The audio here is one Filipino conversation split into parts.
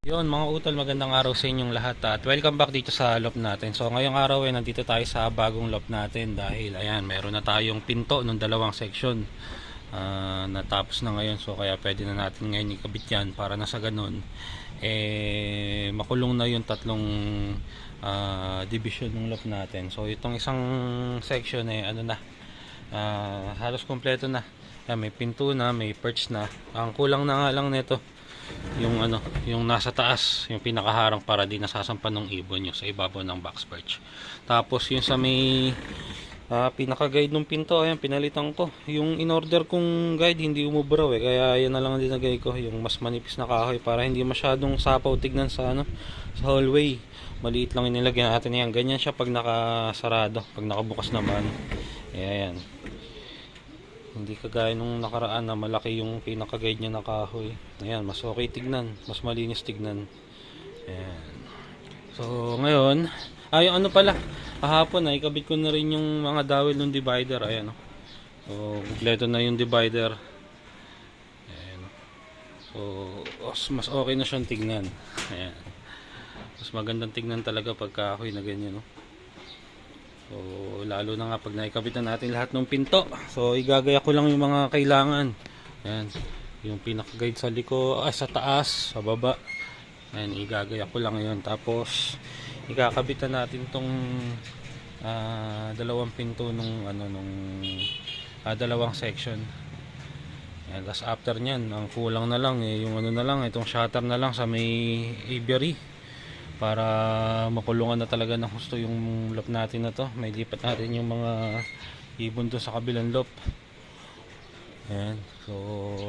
Yon mga utol, magandang araw sa inyong lahat at welcome back dito sa loft natin. So ngayong araw ay nandito tayo sa bagong loft natin dahil ayan, meron na tayong pinto ng dalawang section. Natapos na ngayon, so kaya pwede na natin ngayon ikabit yan para na sa ganun makulong na yung tatlong division ng loft natin. So itong isang section halos kompleto na. Ayan, may pinto na, may perch na. Ang kulang na nga lang nito yung nasa taas, yung pinakaharang para di nasasampan ng ibon yung sa ibabaw ng box perch. Tapos yung sa may pinaka-guide ng pinto, ayan, pinalitan ko. Yung in-order kong guide hindi umubraw kaya yan na lang ang dinagay ko, yung mas manipis na kahoy para hindi masyadong sapaw tignan sa sa hallway. Maliit lang inilagyan natin yan. Ganyan siya pag nakasarado, pag nakabukas naman. Ayan. Hindi kagaya nung nakaraan na malaki yung pinaka-guide niya na kahoy. Ayan, mas okay tignan, mas malinis tignan. Ayan. So ngayon, yung ano pala, kahapon na ikabit ko na rin yung mga dowel ng divider. Ayan. So kompleto na yung divider. Ayan. So mas okay na siyang tignan. Ayan. Mas magandang tignan talaga pag kahoy na ganyan, no? So lalo na nga pag naikabit na natin lahat ng pinto. So igagaya ko lang yung mga kailangan. Ayan, yung pinaka-guide sa sa taas, sa baba. Ayan, igagaya ko lang yun. Tapos ikakabit na natin tong dalawang pinto nung dalawang section. Ayan, tapos after nyan, ang kulang na lang yung na lang, itong shutter na lang sa may aviary para makulungan na talaga ng husto yung loft natin na to. May lipat natin yung mga ibon doon sa kabilang loft. Ayan. So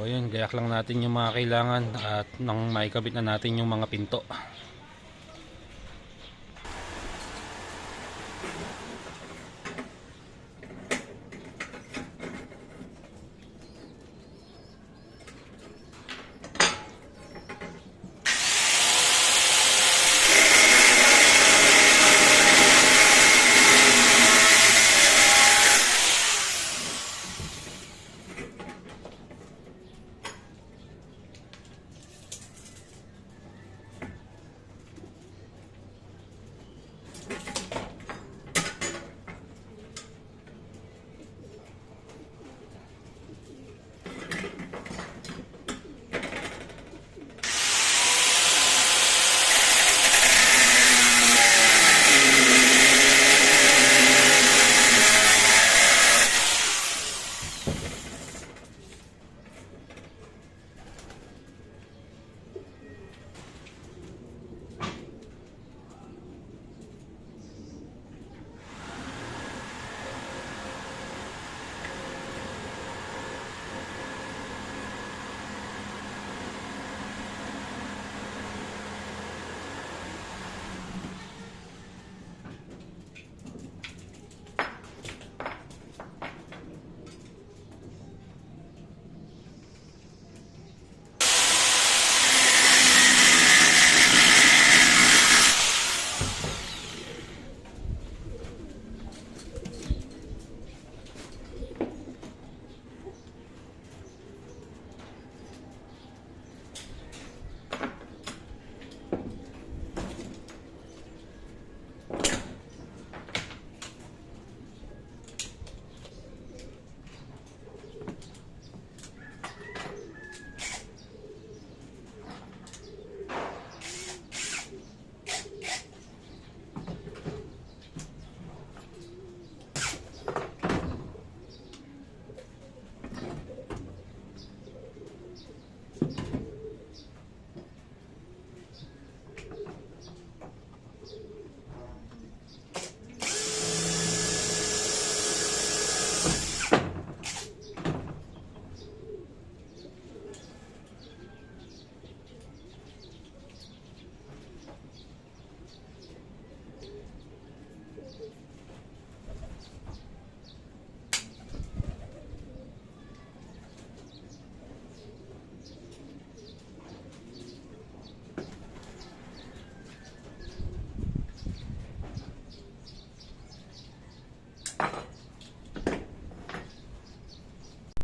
ayun, gayak lang natin yung mga kailangan at nang maikabit na natin yung mga pinto.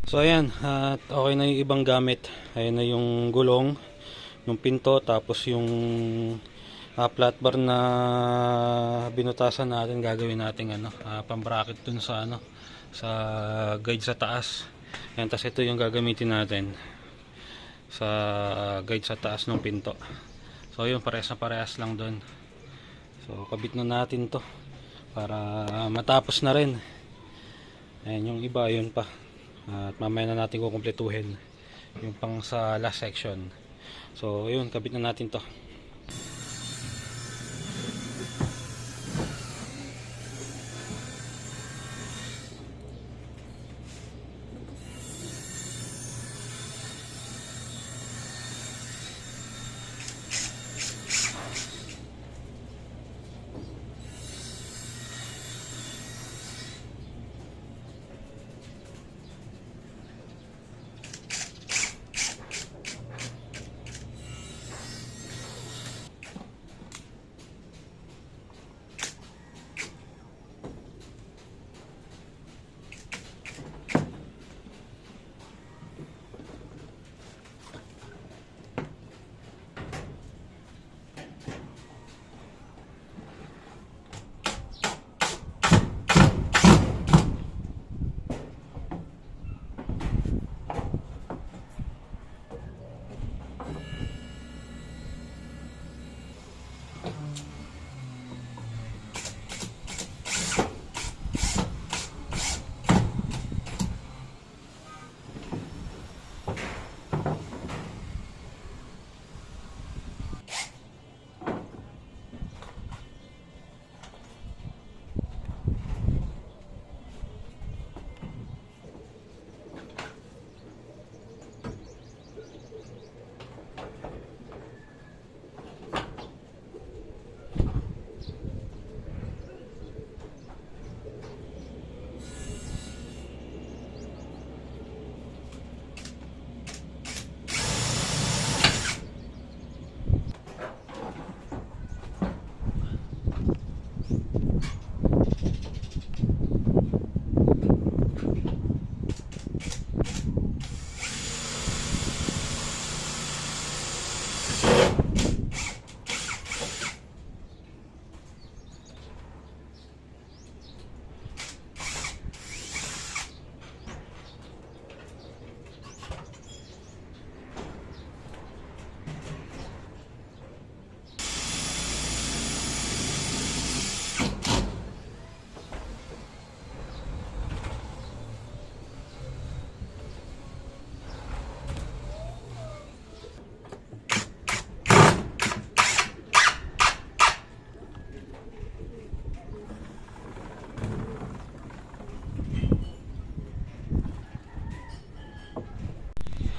So ayan, at okay na yung ibang gamit. Ayan na yung gulong, yung pinto, tapos yung flat bar na binutasan natin, gagawin natin pambracket dun sa sa guide sa taas. Yan, tas ito yung gagamitin natin sa guide sa taas ng pinto. So yun, parehas na parehas lang dun. So kabit na natin to para matapos na rin. Ayan, yung iba yun pa, at mamaya na natin kukumpletuhin yung pang sa last section. So yun, kabit na natin to.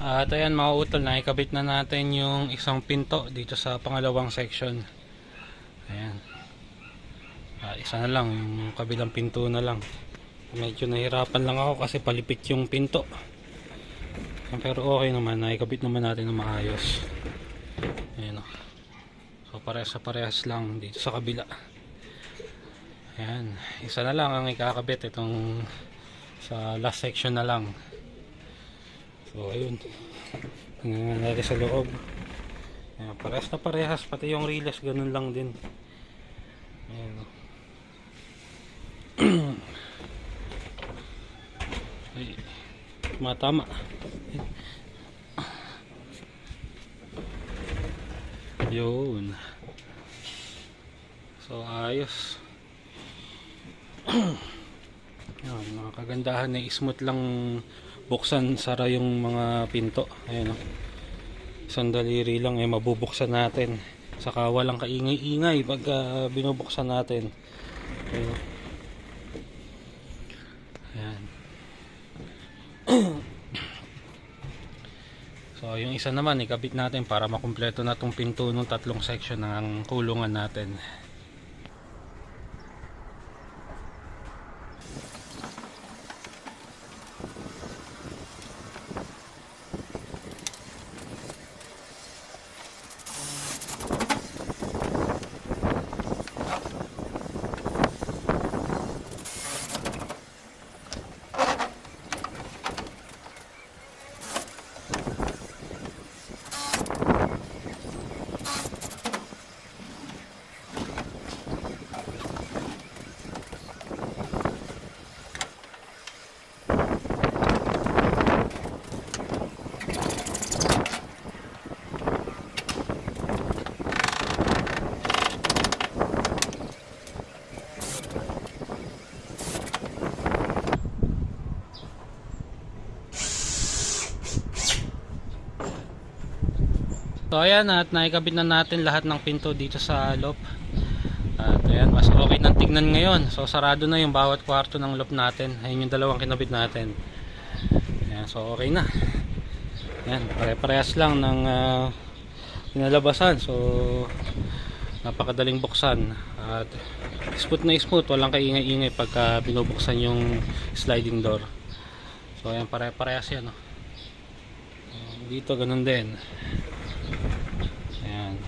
At ayan mga utol, nakikabit na natin yung isang pinto dito sa pangalawang section. Ayan. Isa na lang, yung kabilang pinto na lang. Medyo nahirapan lang ako kasi palipit yung pinto. Pero okay naman, nakikabit naman natin na maayos. Ayan o. So parehas sa parehas lang dito sa kabila. Ayan. Isa na lang ang ikakabit, itong sa last section na lang. So ayun, tingnan natin sa loob. Ayan, parehas na parehas, pati yung relays ganun lang din. Ayan. Ay, matama. Yun. So ayos. Ayan, mga kagandahan na smooth lang buksan, sara yung mga pinto. Ayan, isang daliri lang mabubuksan natin, saka walang kaingay-ingay pag binubuksan natin. Ayan. So yung isa naman ikabit natin para makumpleto na tong pinto ng tatlong section ng kulungan natin. So ayan, at naikabit na natin lahat ng pinto dito sa loob. At ayan, mas okay nang tignan ngayon. So sarado na yung bawat kwarto ng loob natin. Ayun yung dalawang kinabit natin. Ayan, so okay na. Ayan, pare-parehas lang ng pinalabasan. So napakadaling buksan. At smooth, walang kaingay-ingay pagka binubuksan yung sliding door. So ayan, pare-parehas yan, no? Dito ganun din. Ayan.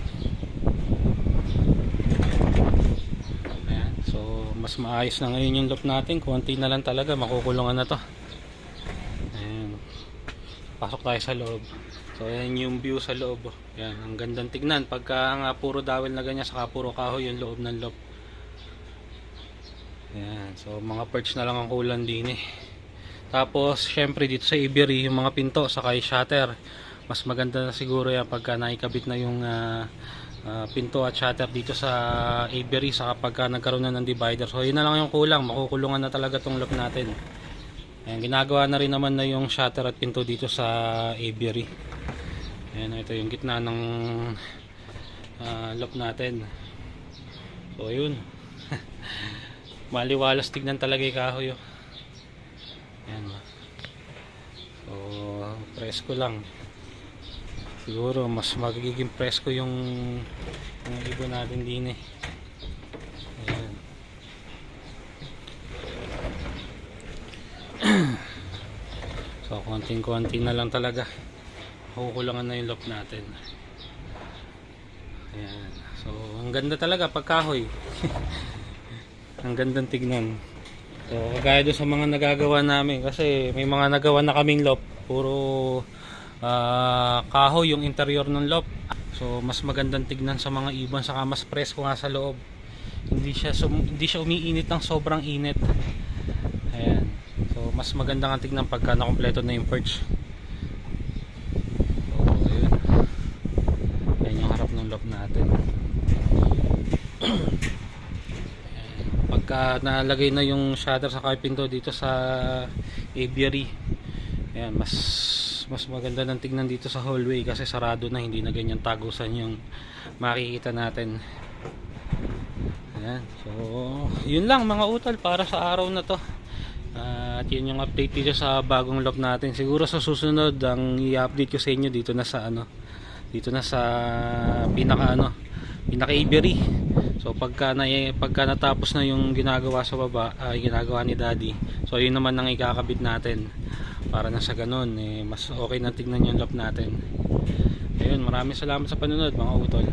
Ayan. So mas maayos na ngayon yung loop natin. Konti na lang talaga, makukulungan na to. Ayan. Pasok tayo sa loob. So ayan yung view sa loob. Ayan, ang gandang tignan. Pagka nga puro dawel na ganyan, saka puro kahoy yung loob ng loop. Ayan. So mga perch na lang ang kulang din eh. Tapos syempre dito sa Ibery, yung mga pinto saka yung shutter, mas maganda na siguro yan pagka naikabit na yung pinto at shutter dito sa Ibery, saka pagka nagkaroon na ng divider. So yun na lang yung kulang, makukulungan na talaga tong loop natin. Ayan, ginagawa na rin naman na yung shutter at pinto dito sa Ibery. Ayan, ito yung gitna ng loop natin. So yun. Maliwalas tignan talaga yung kahoy. Ayan. So presko lang. Siguro mas magiging presko yung ibon natin din eh. Ayan. So konting-konti na lang talaga. Kukulangan na yung loop natin. Ayan. So ang ganda talaga pagkahoy. Ang gandang tignan. So kagaya doon sa mga nagagawa namin, kasi may mga nagawa na kaming loop, puro kahoy yung interior ng loop. So mas magandang tignan sa mga ibon, saka mas presko nga sa loob. Hindi siya umiinit ng sobrang init. Ayan. So mas maganda nga tignan pagka nakompleto na yung perch. So ayun. Ayan yung harap ng loop natin. Pagka nalagay na yung shutter sa pinto dito sa aviary, ayan, mas maganda ng tignan dito sa hallway kasi sarado na, hindi na ganyan tagusan yung makikita natin. Ayan, so yun lang mga utol para sa araw na to. At yun yung update dito sa bagong loop natin. Siguro sa susunod ang i-update ko sa inyo dito na sa pinaka aviary. So pagka natapos na yung ginagawa sa baba, ginagawa ni Daddy, so yun naman ang ikakabit natin para na sa ganun mas okay na tignan yung loop natin. Ayun, maraming salamat sa panonood mga utol.